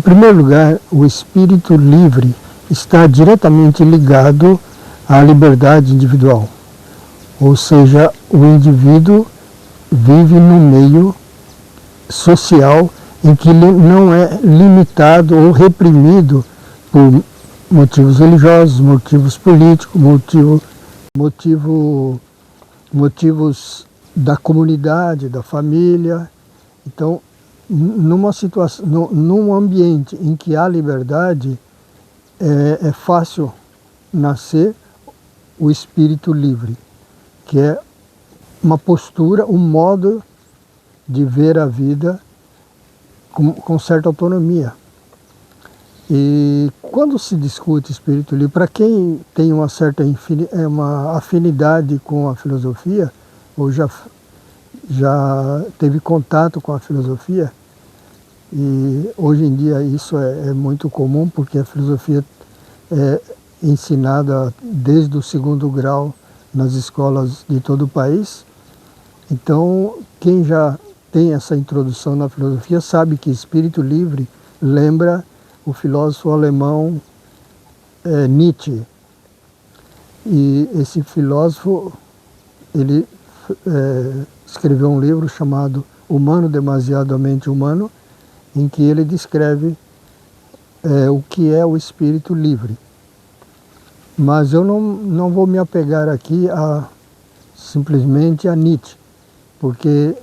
primeiro lugar, o espírito livre está diretamente ligado à liberdade individual. Ou seja, o indivíduo vive num meio social em que ele não é limitado ou reprimido por motivos religiosos, motivos políticos, motivos da comunidade, da família. Então, num ambiente em que há liberdade, é fácil nascer o espírito livre, que é uma postura, um modo de ver a vida com certa autonomia. E quando se discute espírito livre, para quem tem uma certa uma afinidade com a filosofia, ou já teve contato com a filosofia, e hoje em dia isso é muito comum, porque a filosofia é ensinada desde o 2º grau nas escolas de todo o país. Então, quem já tem essa introdução na filosofia sabe que espírito livre lembra o filósofo alemão Nietzsche. E esse filósofo, ele escreveu um livro chamado Humano Demasiadamente Humano, em que ele descreve o que é o espírito livre. Mas eu não vou me apegar aqui simplesmente a Nietzsche, porque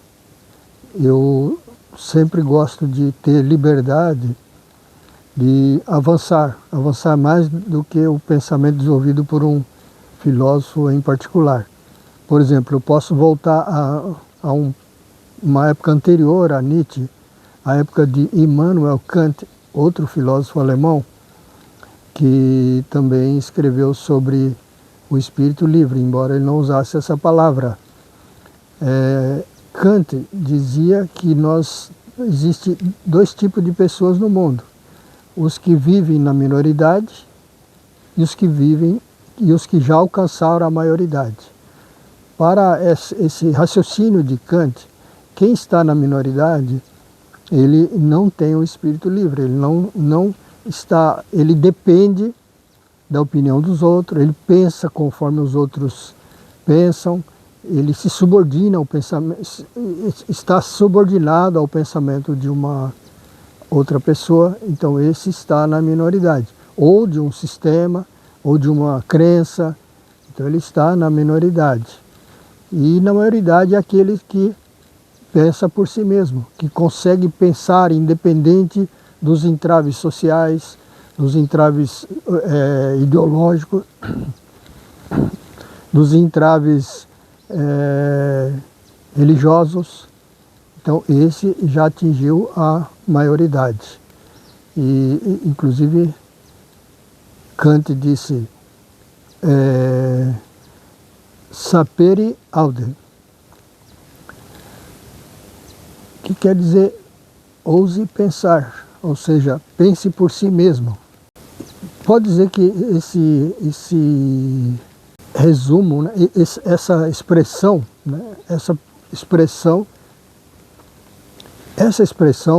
eu sempre gosto de ter liberdade de avançar mais do que o pensamento desenvolvido por um filósofo em particular. Por exemplo, eu posso voltar a uma época anterior a Nietzsche, a época de Immanuel Kant, outro filósofo alemão, que também escreveu sobre o espírito livre, embora ele não usasse essa palavra. Kant dizia que existe 2 tipos de pessoas no mundo: os que vivem na minoridade e os que já alcançaram a maioridade. Para esse raciocínio de Kant, quem está na minoridade, ele não tem o espírito livre, ele depende da opinião dos outros, ele pensa conforme os outros pensam, ele se subordina ao pensamento, está subordinado ao pensamento de uma outra pessoa. Então esse está na minoridade, ou de um sistema, ou de uma crença. Então ele está na minoridade. E na maioridade é aquele que pensa por si mesmo, que consegue pensar independente dos entraves sociais, dos entraves ideológicos, dos entraves religiosos. Então esse já atingiu a maioridade. E inclusive Kant disse sapere aude, que quer dizer ouse pensar, ou seja, pense por si mesmo. Pode dizer que esse resumo, né, essa expressão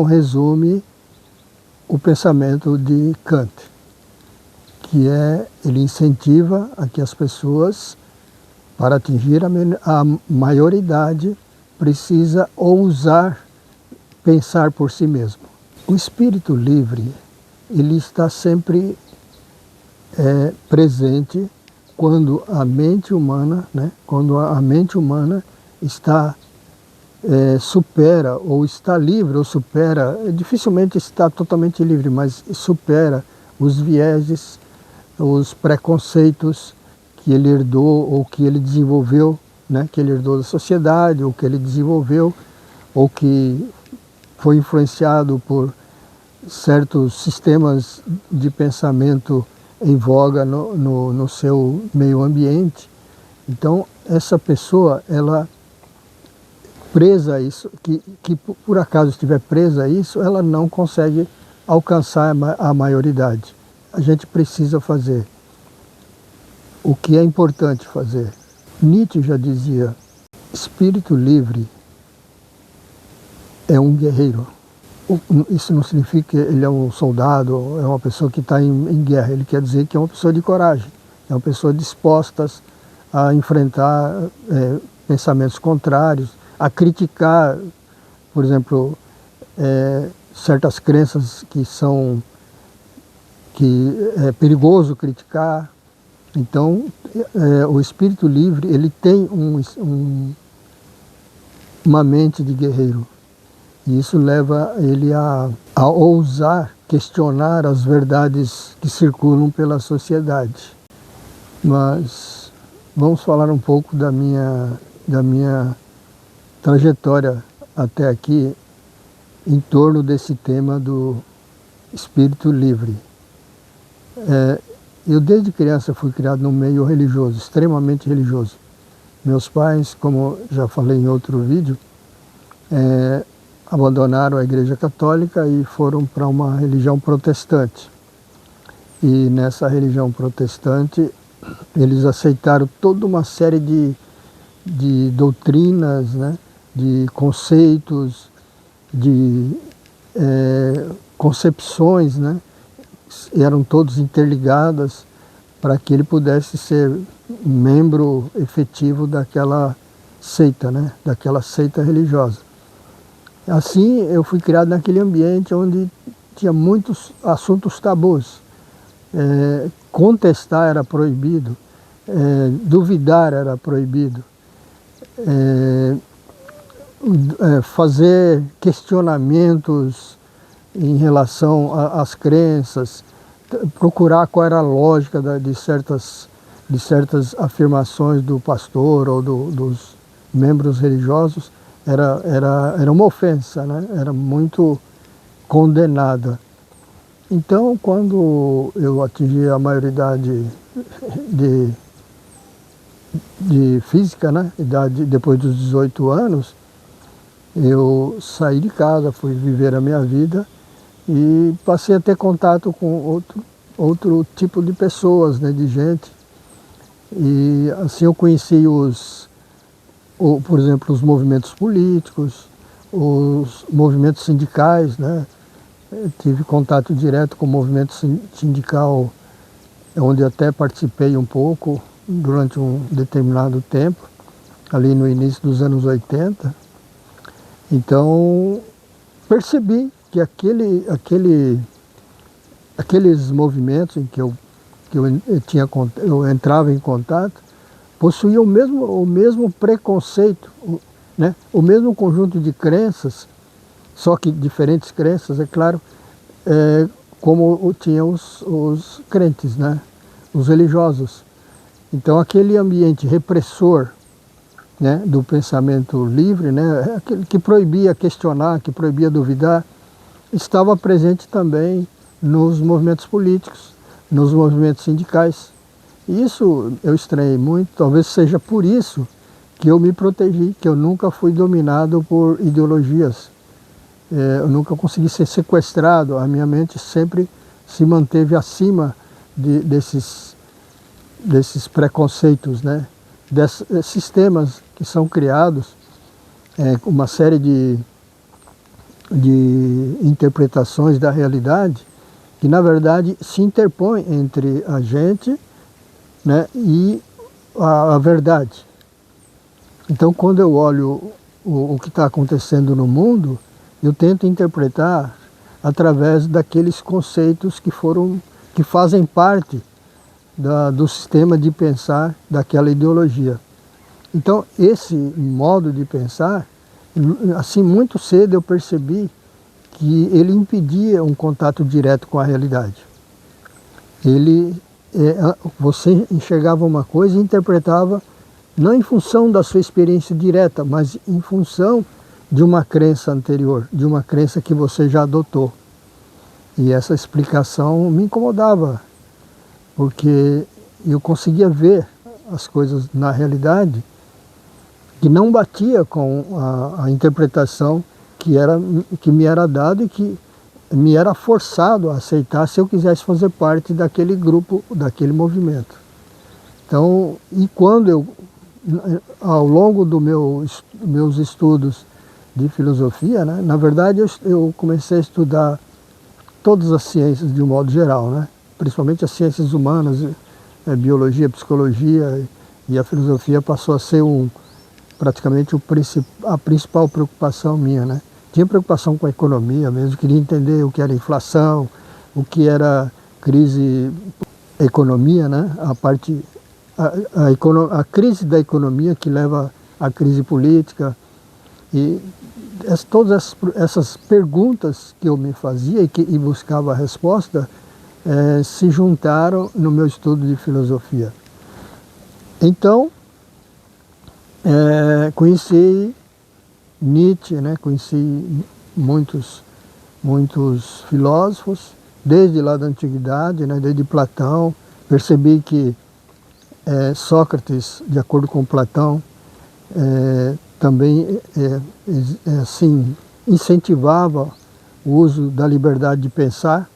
resume o pensamento de Kant, que ele incentiva a que as pessoas, para atingir a maioridade, precisa ousar pensar por si mesmo. O espírito livre, ele está sempre presente quando a mente humana, está supera, ou está livre, ou supera, dificilmente está totalmente livre, mas supera os vieses, os preconceitos que ele herdou ou que ele desenvolveu, que ele herdou da sociedade, ou que ele desenvolveu, ou que foi influenciado por certos sistemas de pensamento em voga no seu meio ambiente. Então, essa pessoa, ela presa a isso, que por acaso estiver presa a isso, ela não consegue alcançar a maioridade. A gente precisa fazer o que é importante fazer. Nietzsche já dizia: espírito livre é um guerreiro. isso não significa que ele é um soldado, é uma pessoa que está em guerra. Ele quer dizer que é uma pessoa de coragem, é uma pessoa disposta a enfrentar pensamentos contrários, a criticar, por exemplo, certas crenças que é perigoso criticar. Então, o espírito livre, ele tem uma mente de guerreiro. E isso leva ele a ousar questionar as verdades que circulam pela sociedade. Mas vamos falar um pouco da minha trajetória até aqui em torno desse tema do espírito livre. Eu desde criança fui criado num meio religioso, extremamente religioso. Meus pais, como já falei em outro vídeo, abandonaram a Igreja Católica e foram para uma religião protestante. E nessa religião protestante, eles aceitaram toda uma série de doutrinas, né, de conceitos, de concepções, né, eram todos interligadas para que ele pudesse ser um membro efetivo daquela seita, né, daquela seita religiosa. Assim, eu fui criado naquele ambiente onde tinha muitos assuntos tabus. Contestar era proibido, duvidar era proibido, fazer questionamentos em relação às crenças, procurar qual era a lógica de certas afirmações do pastor ou dos membros religiosos, era uma ofensa, né? Era muito condenada. Então, quando eu atingi a maioridade de física, né? Depois dos 18 anos, eu saí de casa, fui viver a minha vida e passei a ter contato com outro tipo de pessoas, né? De gente. E assim eu conheci por exemplo, os movimentos políticos, os movimentos sindicais, né? Eu tive contato direto com o movimento sindical, onde até participei um pouco durante um determinado tempo, ali no início dos anos 80. Então, percebi que aqueles movimentos em que eu entrava em contato, possuía o mesmo preconceito, né? O mesmo conjunto de crenças, só que diferentes crenças, é claro, como tinham os crentes, né? Os religiosos. Então aquele ambiente repressor, né, do pensamento livre, né, aquele que proibia questionar, que proibia duvidar, estava presente também nos movimentos políticos, nos movimentos sindicais. Isso eu estranhei muito, talvez seja por isso que eu me protegi, que eu nunca fui dominado por ideologias. Eu nunca consegui ser sequestrado, a minha mente sempre se manteve acima desses preconceitos, né? Desses sistemas que são criados, uma série de interpretações da realidade, que na verdade se interpõem entre a gente, né, e a verdade. Então, quando eu olho o que está acontecendo no mundo, eu tento interpretar através daqueles conceitos que fazem parte do sistema de pensar daquela ideologia. Então, esse modo de pensar, assim, muito cedo eu percebi que ele impedia um contato direto com a realidade. Você enxergava uma coisa e interpretava não em função da sua experiência direta, mas em função de uma crença anterior, de uma crença que você já adotou. E essa explicação me incomodava, porque eu conseguia ver as coisas na realidade que não batia com a interpretação que me era dada e que me era forçado a aceitar se eu quisesse fazer parte daquele grupo, daquele movimento. Então, e quando eu, ao longo dos meus estudos, de filosofia, né? Na verdade eu comecei a estudar todas as ciências de um modo geral, né? Principalmente as ciências humanas, biologia, psicologia, e a filosofia passou a ser praticamente a principal preocupação minha, né? Tinha preocupação com a economia mesmo, queria entender o que era inflação, o que era crise, economia, né? A crise da economia que leva à crise política, e todas essas perguntas que eu me fazia e buscava a resposta se juntaram no meu estudo de filosofia. Então, conheci Nietzsche, né? Conheci muitos filósofos, desde lá da antiguidade, né? Desde Platão. Percebi que Sócrates, de acordo com Platão, também assim, incentivava o uso da liberdade de pensar,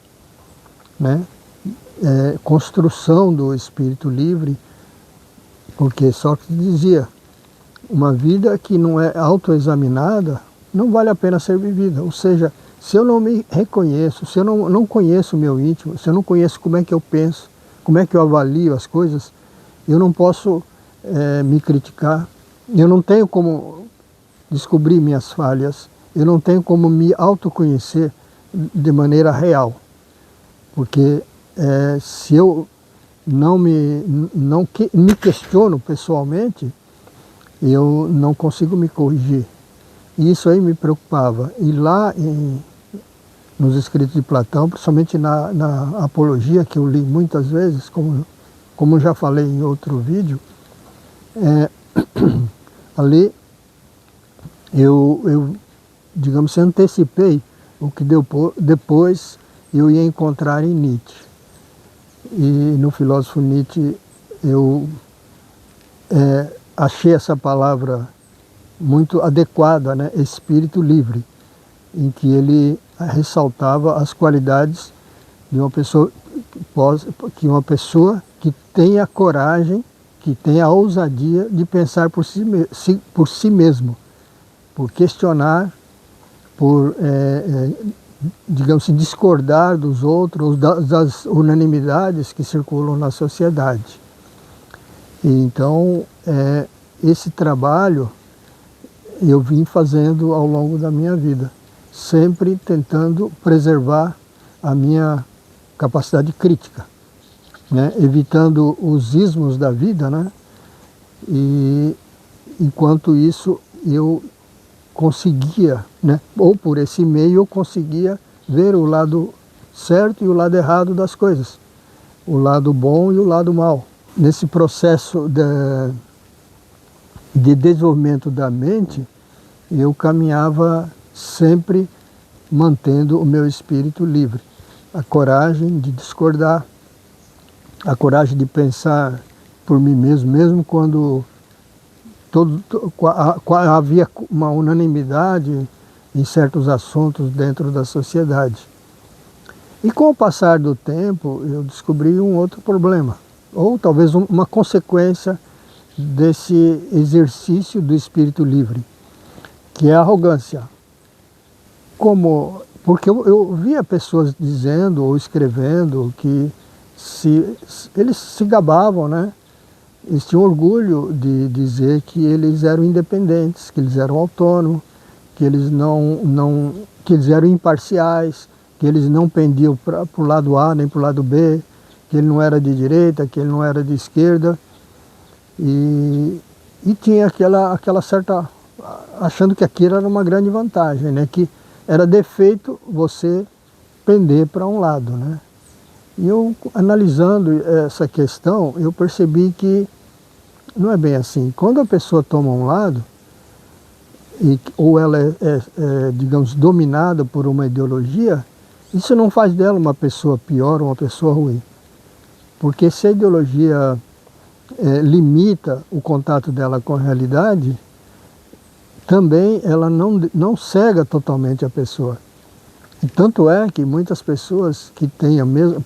né? Construção do espírito livre, porque Sócrates dizia: uma vida que não é autoexaminada não vale a pena ser vivida. Ou seja, se eu não me reconheço, se eu não conheço o meu íntimo, se eu não conheço como é que eu penso, como é que eu avalio as coisas, eu não posso me criticar, eu não tenho como descobrir minhas falhas, eu não tenho como me autoconhecer de maneira real. Porque se eu não me questiono pessoalmente, eu não consigo me corrigir. E isso aí me preocupava. E lá nos escritos de Platão, principalmente na Apologia, que eu li muitas vezes, como já falei em outro vídeo, ali eu, digamos, antecipei o que depois eu ia encontrar em Nietzsche. E no filósofo Nietzsche eu achei essa palavra muito adequada, né? Espírito livre, em que ele ressaltava as qualidades de uma pessoa que tenha a coragem, que tenha a ousadia de pensar por si mesmo, por questionar, por, digamos assim, discordar dos outros, das unanimidades que circulam na sociedade. E então, esse trabalho eu vim fazendo ao longo da minha vida, sempre tentando preservar a minha capacidade crítica, né? Evitando os ismos da vida, né? E enquanto isso eu conseguia, né? Ou por esse meio eu conseguia ver o lado certo e o lado errado das coisas, o lado bom e o lado mau. Nesse processo de desenvolvimento da mente, eu caminhava sempre mantendo o meu espírito livre, a coragem de discordar, a coragem de pensar por mim mesmo, mesmo quando havia uma unanimidade em certos assuntos dentro da sociedade. E com o passar do tempo, eu descobri um outro problema, ou talvez uma consequência desse exercício do espírito livre, que é a arrogância. Porque eu via pessoas dizendo ou escrevendo que eles se gabavam, né? Eles tinham orgulho de dizer que eles eram independentes, que eles eram autônomos, que eles que eles eram imparciais, que eles não pendiam para o lado A nem para o lado B, que ele não era de direita, que ele não era de esquerda. E tinha aquela certa, achando que aquilo era uma grande vantagem, né? Que era defeito você pender para um lado, né? E eu, analisando essa questão, eu percebi que não é bem assim. Quando a pessoa toma um lado, ou ela digamos, dominada por uma ideologia, isso não faz dela uma pessoa pior ou uma pessoa ruim. Porque se a ideologia limita o contato dela com a realidade, também ela não cega totalmente a pessoa. E tanto é que muitas pessoas que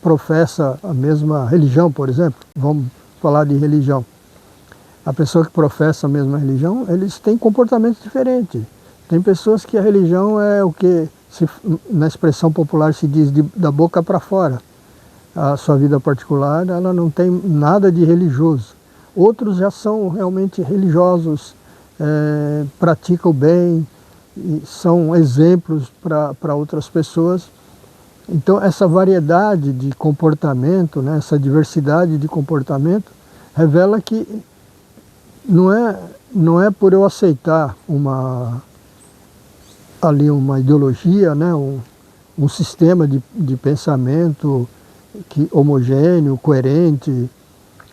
professam a mesma religião, por exemplo, vamos falar de religião, a pessoa que professa a mesma religião, eles têm comportamentos diferentes, Tem pessoas que a religião é o que, na expressão popular se diz, da boca para fora. A sua vida particular, ela não tem nada de religioso. Outros já são realmente religiosos, praticam bem, e são exemplos para outras pessoas. Então essa variedade de comportamento, né, essa diversidade de comportamento, revela que não é por eu aceitar uma ideologia, né, um sistema de pensamento homogêneo, coerente,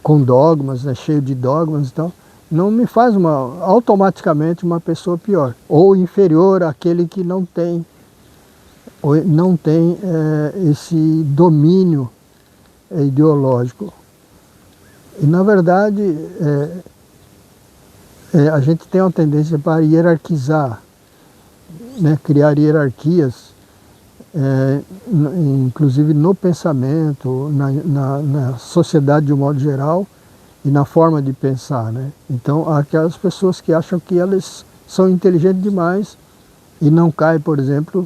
com dogmas, né, cheio de dogmas e tal, não me faz automaticamente uma pessoa pior, ou inferior àquele que não tem esse domínio ideológico. E na verdade a gente tem uma tendência para hierarquizar, né, criar hierarquias, inclusive no pensamento, na sociedade de um modo geral e na forma de pensar, né? Então há aquelas pessoas que acham que elas são inteligentes demais e não caem, por exemplo,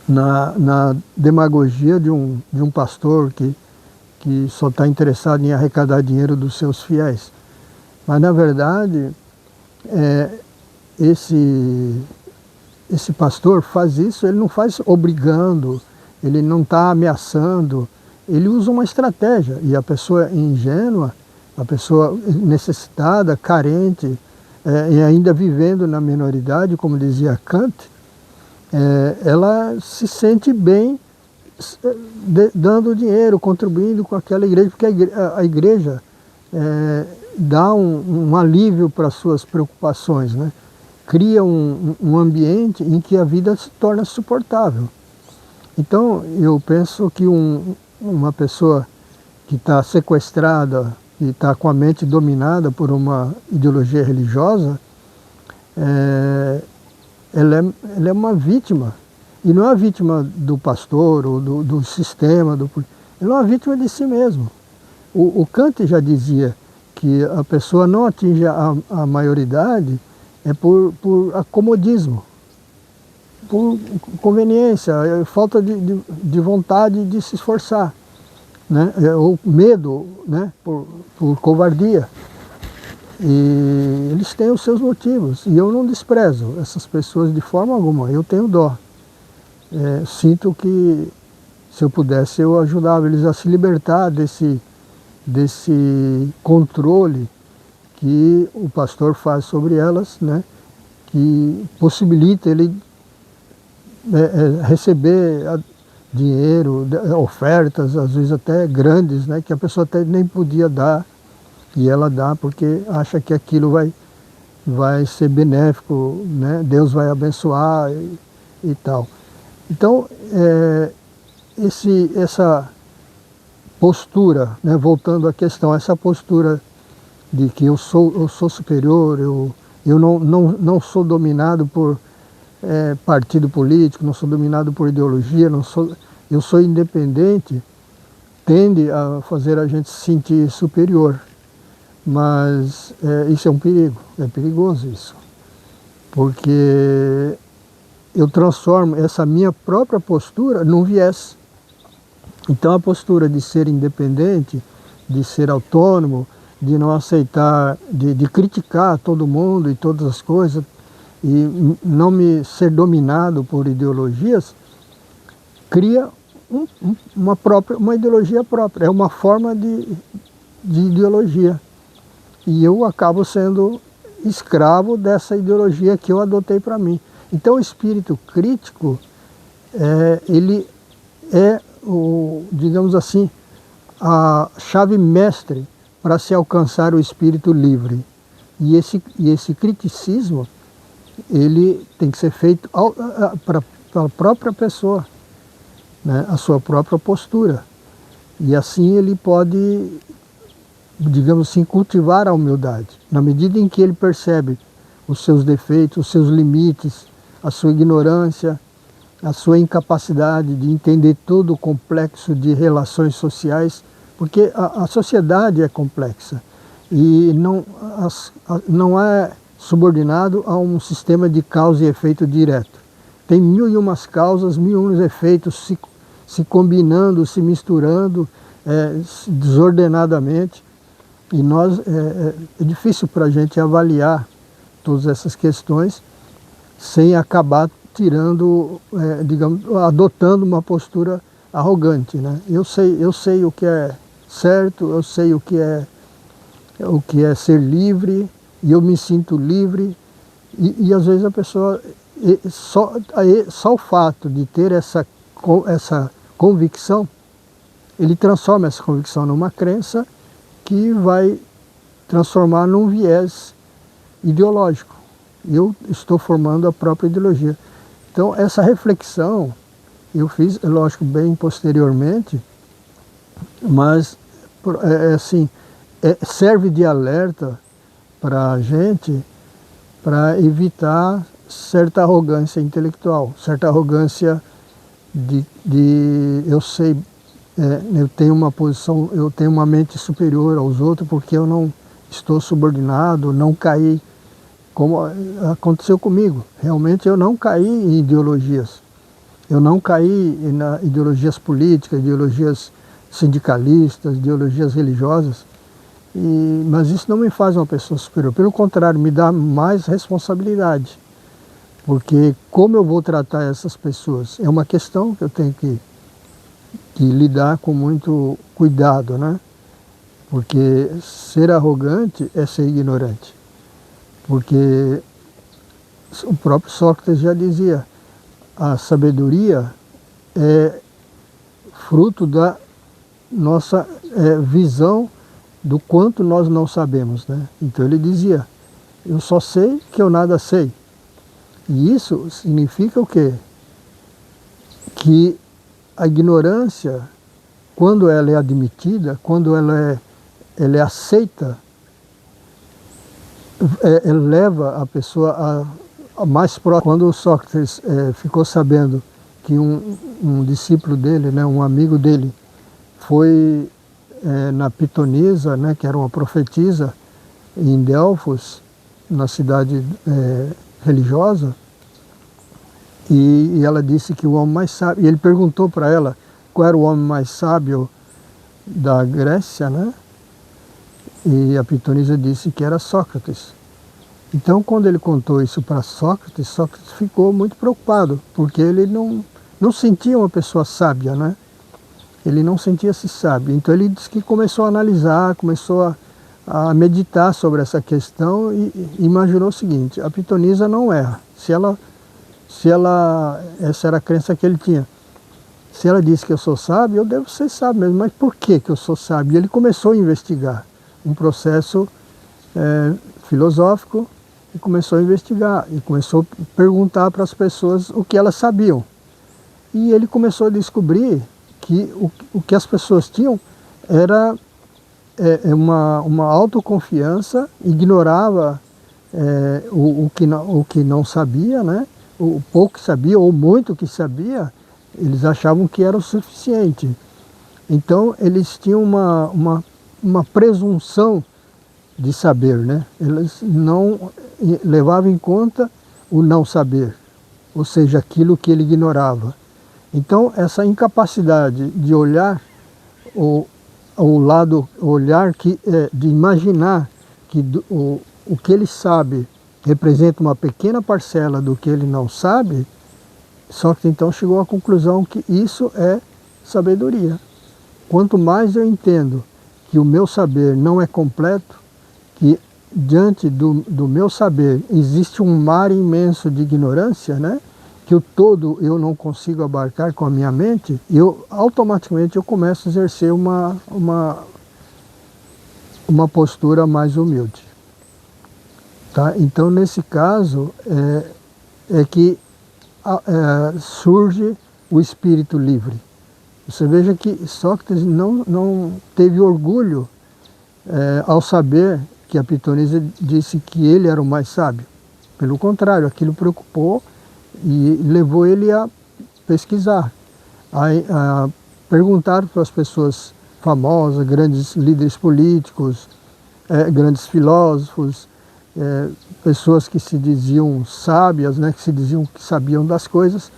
na demagogia de um pastor que só está interessado em arrecadar dinheiro dos seus fiéis. Mas na verdade esse pastor faz isso, ele não faz obrigando, ele não está ameaçando, ele usa uma estratégia. E a pessoa ingênua, a pessoa necessitada, carente, e ainda vivendo na minoridade, como dizia Kant, ela se sente bem dando dinheiro, contribuindo com aquela igreja, porque a igreja dá um alívio para as suas preocupações, né? Cria um ambiente em que a vida se torna suportável. Então eu penso que uma pessoa que está sequestrada, que está com a mente dominada por uma ideologia religiosa, ela é uma vítima. E não é vítima do pastor ou do sistema, ela é uma vítima de si mesmo. O Kant já dizia que a pessoa não atinge a maioridade por acomodismo, por conveniência, falta de vontade de se esforçar, né? Ou medo, né? Por covardia. E eles têm os seus motivos, e eu não desprezo essas pessoas de forma alguma, eu tenho dó. Sinto que, se eu pudesse, eu ajudava eles a se libertar desse controle que o pastor faz sobre elas, né, que possibilita ele receber dinheiro, ofertas, às vezes até grandes, né, que a pessoa até nem podia dar, e ela dá porque acha que aquilo vai ser benéfico, né, Deus vai abençoar e tal. Então, essa postura, né, voltando à questão, essa postura de que eu sou superior, eu não sou dominado por partido político, não sou dominado por ideologia, eu sou independente, tende a fazer a gente se sentir superior. Mas isso é um perigo, é perigoso isso, porque eu transformo essa minha própria postura num viés. Então a postura de ser independente, de ser autônomo, de não aceitar, de criticar todo mundo e todas as coisas, e não me ser dominado por ideologias, cria uma ideologia própria, é uma forma de ideologia. E eu acabo sendo escravo dessa ideologia que eu adotei para mim. Então o espírito crítico, ele é, digamos assim, a chave mestre para se alcançar o espírito livre. E esse criticismo, ele tem que ser feito para a própria pessoa, né, a sua própria postura. E assim ele pode, digamos assim, cultivar a humildade. Na medida em que ele percebe os seus defeitos, os seus limites, a sua ignorância, a sua incapacidade de entender todo o complexo de relações sociais, porque a sociedade é complexa e não é subordinado a um sistema de causa e efeito direto. Tem mil e umas causas, mil e uns efeitos se combinando, se misturando desordenadamente. E é difícil para a gente avaliar todas essas questões sem acabar tirando, digamos, adotando uma postura arrogante, né? Eu sei o que é certo, eu sei o que é ser livre, e eu me sinto livre, e às vezes a pessoa, só o fato de ter essa convicção, ele transforma essa convicção numa crença que vai transformar num viés ideológico. Eu estou formando a própria ideologia. Então essa reflexão eu fiz, lógico, bem posteriormente, mas assim, serve de alerta para a gente, para evitar certa arrogância intelectual, certa arrogância de eu sei, eu tenho uma posição, eu tenho uma mente superior aos outros porque eu não estou subordinado, não caí, como aconteceu comigo. Realmente eu não caí em ideologias. Eu não caí em ideologias políticas, ideologias sindicalistas, ideologias religiosas, mas isso não me faz uma pessoa superior. Pelo contrário, me dá mais responsabilidade. Porque como eu vou tratar essas pessoas? É uma questão que eu tenho que lidar com muito cuidado, né? Porque ser arrogante é ser ignorante. Porque o próprio Sócrates já dizia, a sabedoria é fruto da nossa visão do quanto nós não sabemos, né? Então ele dizia, eu só sei que eu nada sei. E isso significa o quê? Que a ignorância, quando ela é admitida, quando ela é aceita, ela leva a pessoa a mais próximo. Quando o Sócrates ficou sabendo que um discípulo dele, né, um amigo dele, foi na Pitonisa, né, que era uma profetisa, em Delfos, na cidade religiosa, e ela disse que o homem mais sábio, e ele perguntou para ela qual era o homem mais sábio da Grécia, né? E a Pitonisa disse que era Sócrates. Então, quando ele contou isso para Sócrates, Sócrates ficou muito preocupado, porque ele não sentia uma pessoa sábia, né? Ele não sentia-se sábio. Então ele disse que começou a analisar, começou a meditar sobre essa questão e imaginou o seguinte, a Pitonisa não erra. Essa era a crença que ele tinha. Se ela disse que eu sou sábio, eu devo ser sábio mesmo. Mas por que eu sou sábio? E ele começou a investigar um processo filosófico e começou a investigar. E começou a perguntar para as pessoas o que elas sabiam. E ele começou a descobrir que o que as pessoas tinham era uma autoconfiança, ignorava o que não sabia, né? O pouco que sabia ou muito que sabia, eles achavam que era o suficiente. Então eles tinham uma presunção de saber, né? Eles não levavam em conta o não saber, ou seja, aquilo que ele ignorava. Então essa incapacidade de olhar de imaginar que o que ele sabe representa uma pequena parcela do que ele não sabe, só que então chegou à conclusão que isso é sabedoria. Quanto mais eu entendo que o meu saber não é completo, que diante do meu saber existe um mar imenso de ignorância, né? Que o todo eu não consigo abarcar com a minha mente, automaticamente eu começo a exercer uma postura mais humilde. Tá? Então, nesse caso, que surge o espírito livre. Você veja que Sócrates não teve orgulho ao saber que a Pitonisa disse que ele era o mais sábio. Pelo contrário, aquilo preocupou e levou ele a pesquisar, a perguntar para as pessoas famosas, grandes líderes políticos, grandes filósofos, pessoas que se diziam sábias, né, que se diziam que sabiam das coisas,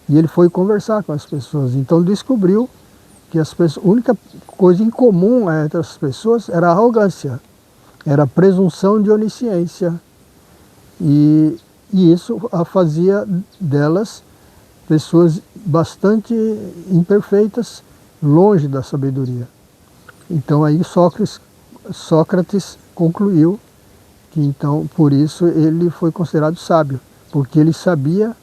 e ele foi conversar com as pessoas. Então descobriu que a única coisa em comum entre as pessoas era a arrogância, era a presunção de onisciência, e isso a fazia delas pessoas bastante imperfeitas, longe da sabedoria. Então aí Sócrates concluiu que então por isso ele foi considerado sábio, porque ele sabia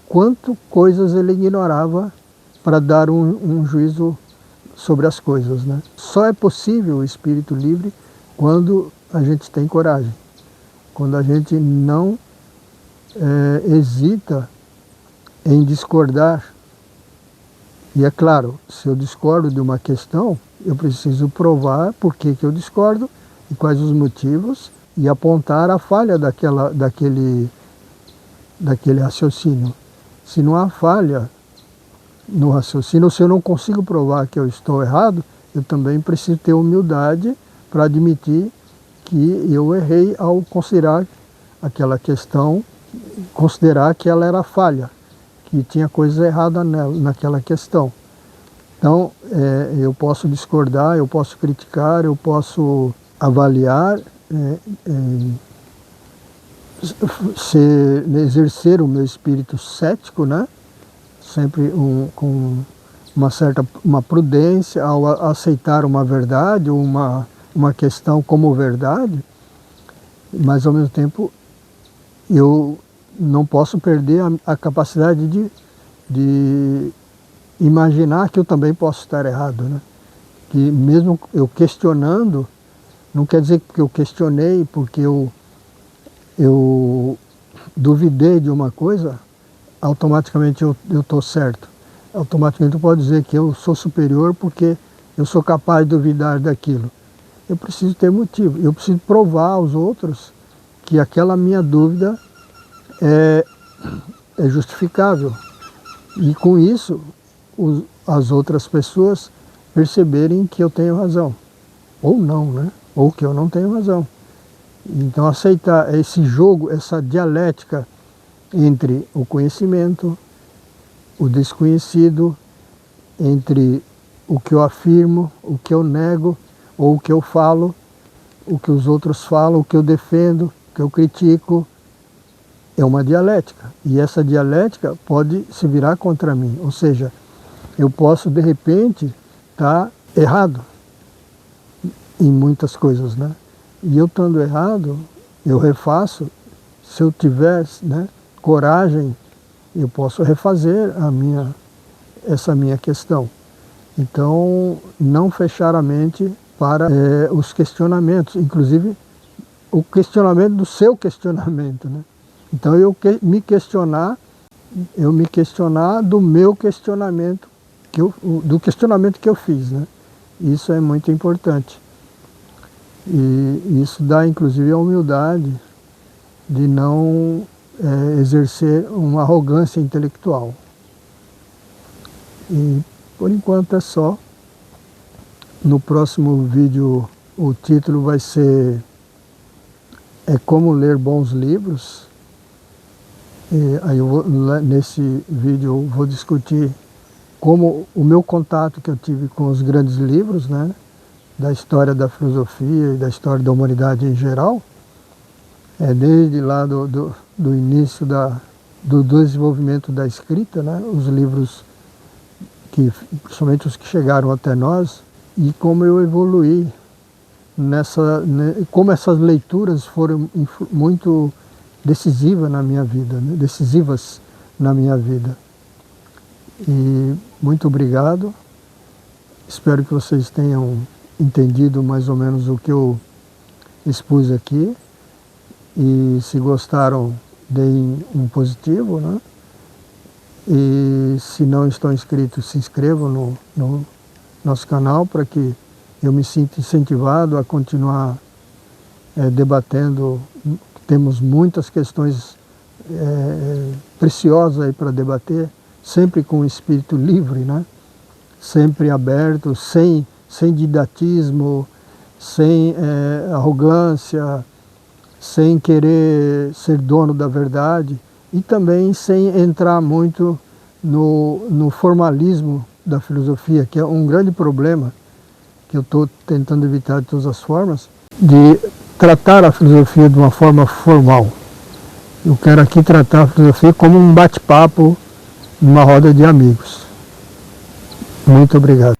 quanto coisas ele ignorava para dar um juízo sobre as coisas, né? Só é possível o espírito livre quando a gente tem coragem, quando a gente não hesita em discordar. E é claro, se eu discordo de uma questão, eu preciso provar por que eu discordo e quais os motivos e apontar a falha daquele raciocínio. Se não há falha no raciocínio, ou se eu não consigo provar que eu estou errado, eu também preciso ter humildade para admitir que eu errei ao considerar aquela questão, considerar que ela era falha, que tinha coisa errada naquela questão. Então, eu posso discordar, eu posso criticar, eu posso avaliar, exercer o meu espírito cético, né? Sempre com uma prudência ao aceitar uma verdade ou uma questão como verdade, mas ao mesmo tempo eu não posso perder a capacidade de imaginar que eu também posso estar errado, né? Que mesmo eu questionando, não quer dizer que eu questionei porque eu duvidei de uma coisa, automaticamente eu estou certo. Automaticamente eu posso dizer que eu sou superior porque eu sou capaz de duvidar daquilo. Eu preciso ter motivo, eu preciso provar aos outros que aquela minha dúvida é justificável. E com isso, as outras pessoas perceberem que eu tenho razão. Ou não, né? Ou que eu não tenho razão. Então aceitar esse jogo, essa dialética entre o conhecimento, o desconhecido, entre o que eu afirmo, o que eu nego, ou o que eu falo, o que os outros falam, o que eu defendo, o que eu critico, é uma dialética. E essa dialética pode se virar contra mim. Ou seja, eu posso de repente estar errado em muitas coisas, né? E eu estando errado, eu refaço. Se eu tiver, né, coragem, eu posso refazer essa minha questão. Então, não fechar a mente para os questionamentos, inclusive o questionamento do seu questionamento, né? Então eu me questionar do meu questionamento, do questionamento que eu fiz, né? Isso é muito importante. E isso dá inclusive a humildade de não exercer uma arrogância intelectual. E por enquanto é só. No próximo vídeo o título vai ser Como Ler Bons Livros. E aí nesse vídeo eu vou discutir como o meu contato que eu tive com os grandes livros, né, da história da filosofia e da história da humanidade em geral, desde lá do início do desenvolvimento da escrita, né, os livros principalmente os que chegaram até nós, e como eu evoluí como essas leituras foram muito decisivas na minha vida, né? Decisivas na minha vida. E muito obrigado. Espero que vocês tenham entendido mais ou menos o que eu expus aqui. E se gostaram, deem um positivo, né? E se não estão inscritos, se inscrevam no nosso canal para que eu me sinta incentivado a continuar debatendo. Temos muitas questões preciosas aí para debater, sempre com o espírito livre, né? Sempre aberto, sem didatismo, sem arrogância, sem querer ser dono da verdade e também sem entrar muito no formalismo da filosofia, que é um grande problema que eu estou tentando evitar de todas as formas, de tratar a filosofia de uma forma formal. Eu quero aqui tratar a filosofia como um bate-papo numa roda de amigos. Muito obrigado.